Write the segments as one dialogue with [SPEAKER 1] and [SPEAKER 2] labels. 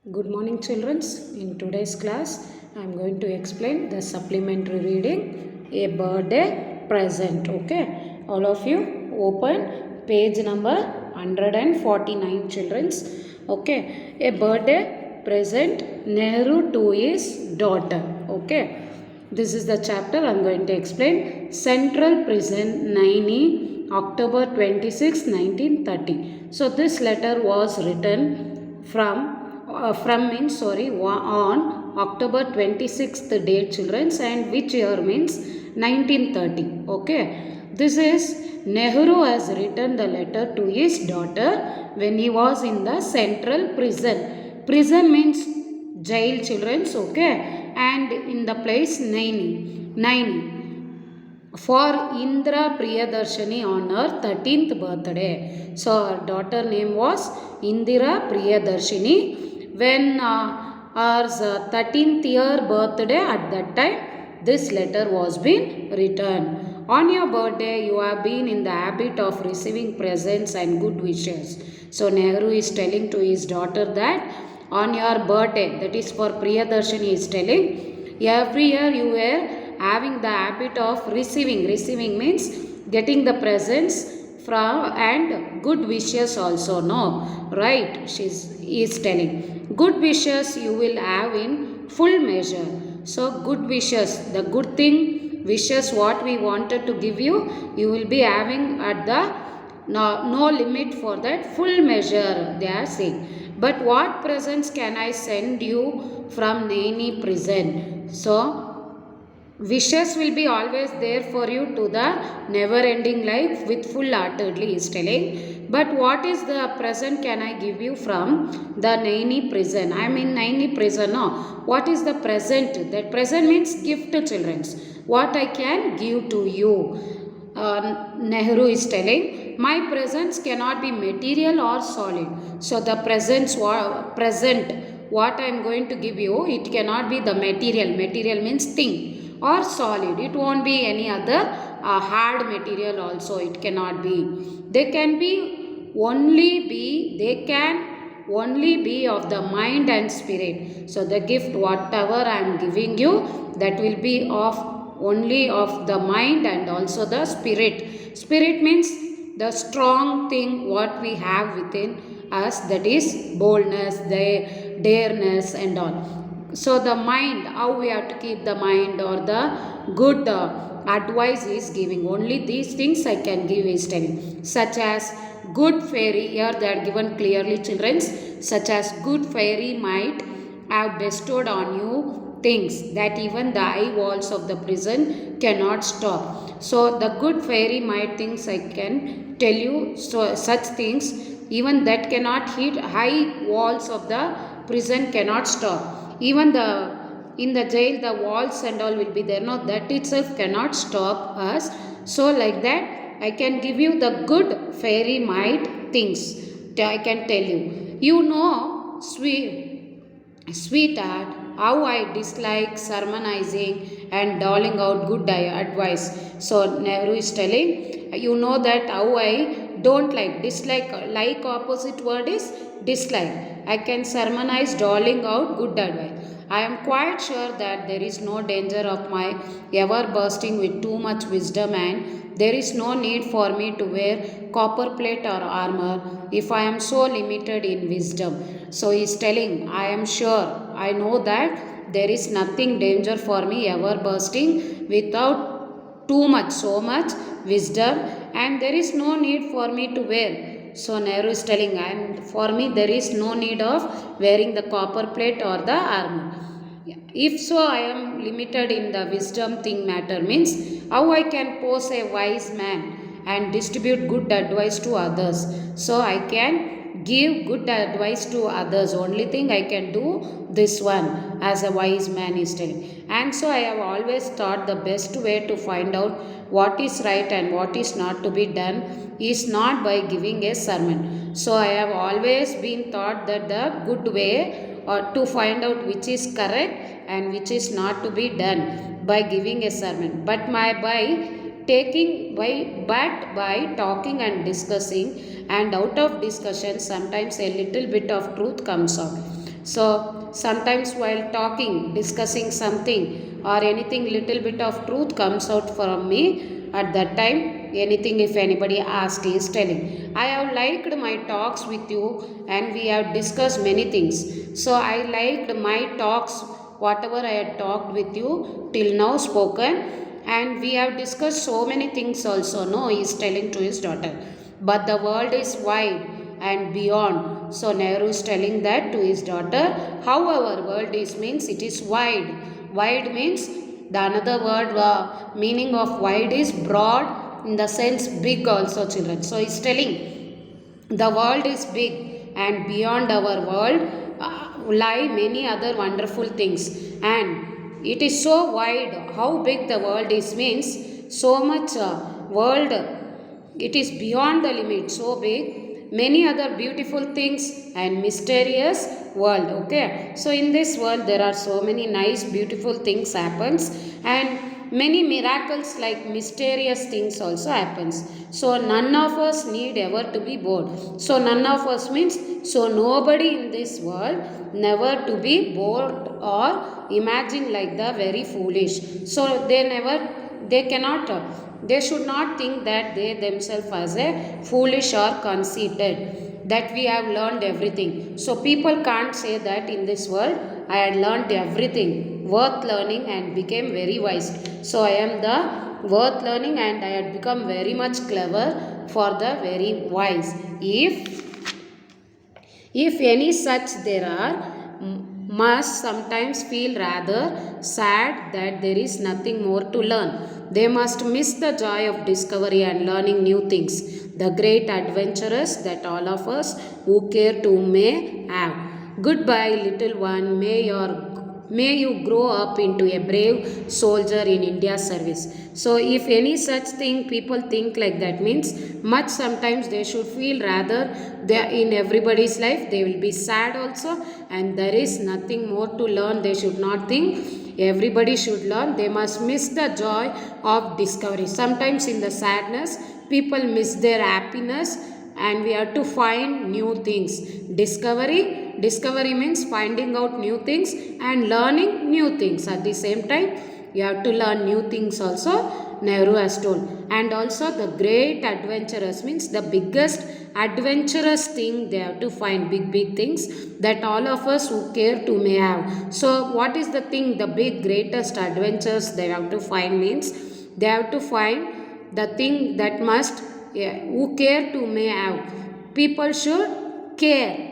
[SPEAKER 1] Good morning, children. In today's class, I am going to explain the supplementary reading, A Birthday Present. Okay, all of you open page number 149, children. Okay, a birthday present Nehru to his daughter. Okay, this is the chapter I am going to explain. Central Prison, Naini, October 26, 1930. So, this letter was written on October 26th date, children, and which year means 1930. Okay, this is Nehru has written the letter to his daughter when he was in the central prison means jail, children. Okay, and in the place Naini for Indra Priyadarshini on her 13th birthday. So her daughter name was Indira Priyadarshini. When her 13th year birthday, at that time this letter was been written. On your birthday you have been in the habit of receiving presents and good wishes. So Nehru is telling to his daughter that on your birthday, that is for Priyadarshini, is telling every year you were having the habit of receiving means getting the presents from and good wishes also, no, right? She is telling good wishes you will have in full measure. So good wishes, the good thing wishes what we wanted to give you, you will be having at the no limit for that full measure, they are saying. But what presents can I send you from Naini prison? So wishes will be always there for you to the never ending life with full heartedly, is telling. But what is the present can I give you from the Naini prison? I am in Naini prison. No, what is the present? That present means gift, children. What I can give to you, Nehru is telling, my presents cannot be material or solid. So the present what I am going to give you, it cannot be the material means thing, or solid. It won't be any other hard material also. It cannot be. They can only be of the mind and spirit. So the gift whatever I am giving you, that will be of only of the mind and also the spirit. Spirit means the strong thing what we have within us, that is boldness, the dareness and all. So the mind, how we have to keep the mind, or the good advice is giving, only these things I can give, is telling. Such as good fairy, here they are given clearly, children. Such as good fairy might have bestowed on you things that even the high walls of the prison cannot stop. So the good fairy might things I can tell you, so such things even that cannot hit high walls of the prison cannot stop. Even the in the jail the walls and all will be there, no, that itself cannot stop us. So like that I can give you the good fairy might things, I can tell you. You know, sweetheart, how I dislike sermonizing and doling out good advice. So Nehru is telling, you know that how I don't like opposite word is dislike. I can sermonize doling out good advice. I am quite sure that there is no danger of my ever bursting with too much wisdom, and there is no need for me to wear copper plate or armor if I am so limited in wisdom. So he is telling, I am sure, I know that there is nothing danger for me ever bursting without too much, so much wisdom, and there is no need for me to wear. So Nehru is telling, and for me there is no need of wearing the copper plate or the armor. If so, I am limited in the wisdom thing matter, means how I can pose a wise man and distribute good advice to others. So I can give good advice to others. Only thing I can do this one, as a wise man is telling. And so I have always thought the best way to find out what is right and what is not to be done is not by giving a sermon. So I have always been thought that the good way or to find out which is correct and which is not to be done by giving a sermon, but by talking and discussing, and out of discussion sometimes a little bit of truth comes out. So sometimes while talking, discussing something or anything little bit of truth comes out from me at that time, anything if anybody asks is telling. I have liked my talks with you and we have discussed many things. So I liked my talks, whatever I had talked with you till now spoken, and we have discussed so many things also. No, he is telling to his daughter. But the world is wide and beyond. So Nehru is telling that to his daughter. However, world is means it is wide. Wide means the another word meaning of wide is broad, in the sense big also, children. So he is telling the world is big and beyond our world lie many other wonderful things, and it is so wide. How big the world is means so much world, it is beyond the limit, so big, many other beautiful things and mysterious world. Okay, so in this world there are so many nice beautiful things happens, and many miracles like mysterious things also happens. So none of us need ever to be bored. So none of us means, so nobody in this world never to be bored or imagine like the very foolish. So they cannot, they should not think that they themselves as a foolish or conceited, that we have learned everything. So people can't say that in this world I had learned everything worth learning and became very wise. So I am the worth learning and I had become very much clever for the very wise. If any such there are, must sometimes feel rather sad that there is nothing more to learn. They must miss the joy of discovery and learning new things, the great adventurers that all of us who care to may have. Goodbye, little one. May you grow up into a brave soldier in India's service. So if any such thing people think like that means much sometimes they should feel rather they in everybody's life they will be sad also, and there is nothing more to learn. They should not think everybody should learn. They must miss the joy of discovery. Sometimes in the sadness people miss their happiness and we have to find new things. Discovery means finding out new things and learning new things. At the same time you have to learn new things also, Nehru has told. And also the great adventurous means the biggest adventurous thing they have to find, big things that all of us who care to may have. So what is the thing, the big greatest adventures they have to find means they have to find the thing that must, who care to may have. People should care,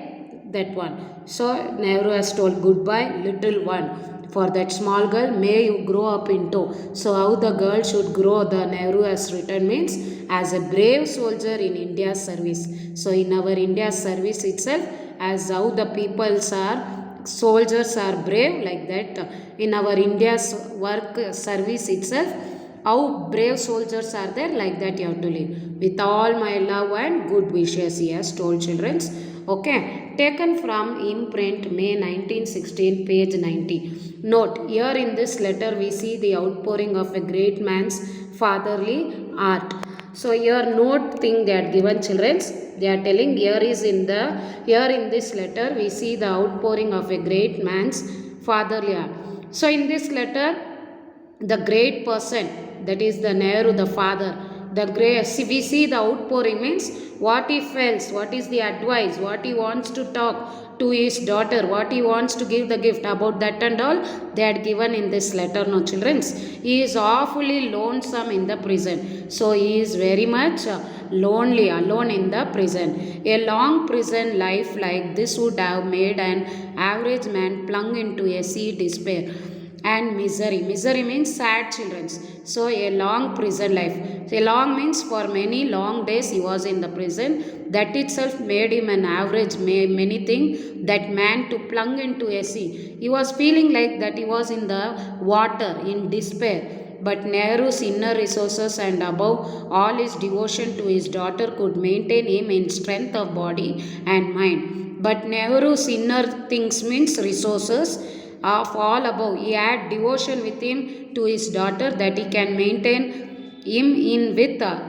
[SPEAKER 1] that one. So Nehru has told goodbye, little one. For that small girl, may you grow up into. So how the girl should grow, the Nehru has written means as a brave soldier in India's service. So in our India's service itself, as how the peoples are, soldiers are brave, like that in our India's work service itself, how brave soldiers are there, like that you have to live. With all my love and good wishes, he has told children. Okay, taken from imprint May 1916, page 90. Note, here in this letter we see the outpouring of a great man's fatherly art. So here note thing they are given, children. They are telling here in this letter we see the outpouring of a great man's fatherly art. So in this letter the great person, that is the Nehru, the father, the great, we see the outpouring means what he feels, what is the advice, what he wants to talk to his daughter, what he wants to give the gift, about that and all they had given in this letter. No children, he is awfully lonesome in the prison. So he is very much lonely, alone in the prison. A long prison life like this would have made an average man plunge into a sea despair and misery means sad, children. So a long prison life, a long means for many long days he was in the prison, that itself made him an average many thing, that man to plunge into a sea. He was feeling like that he was in the water in despair. But Nehru's inner resources and above all his devotion to his daughter could maintain him in strength of body and mind. But Nehru's inner things means resources of all above, he had devotion with him to his daughter, that he can maintain him in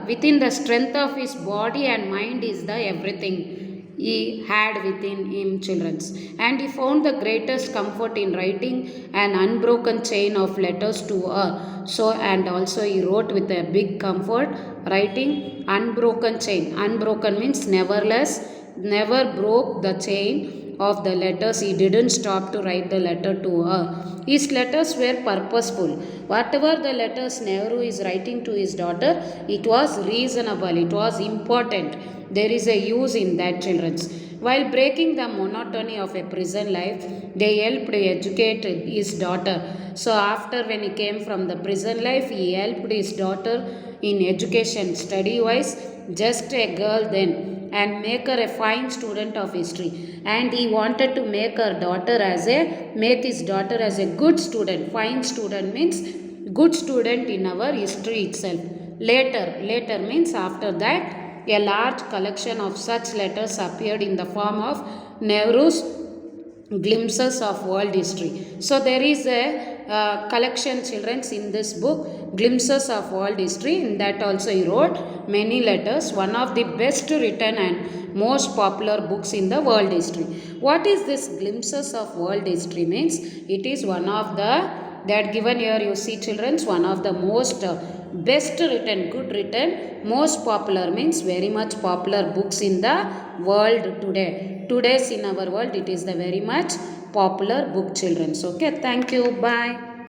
[SPEAKER 1] within the strength of his body and mind is the everything. he had within him, children. And he found the greatest comfort in writing an unbroken chain of letters to her. So, and also he wrote with a big comfort, writing unbroken chain. Unbroken means nevertheless, never broke the chain of the letters. He didn't stop to write the letter to her. His letters were purposeful. Whatever the letters Nehru is writing to his daughter, it was reasonable, it was important. There is a use in that, children's. While breaking the monotony of a prison life, they helped educate his daughter. So after when he came from the prison life, he helped his daughter in education, study wise, just a girl then, and make her a fine student of history. And he wanted to make his daughter as a good student. Fine student means good student in our history itself. Later means after that, a large collection of such letters appeared in the form of Nehru's glimpses of world history. So there is a collection, children, in this book, glimpses of world history. In that also he wrote many letters, one of the best written and most popular books in the world history. What is this glimpses of world history means? It is one of the, that given here you see, children, one of the most best written, good written, most popular means very much popular books in the world today. Today's in our world, it is the very much popular book, children. Okay, thank you, bye.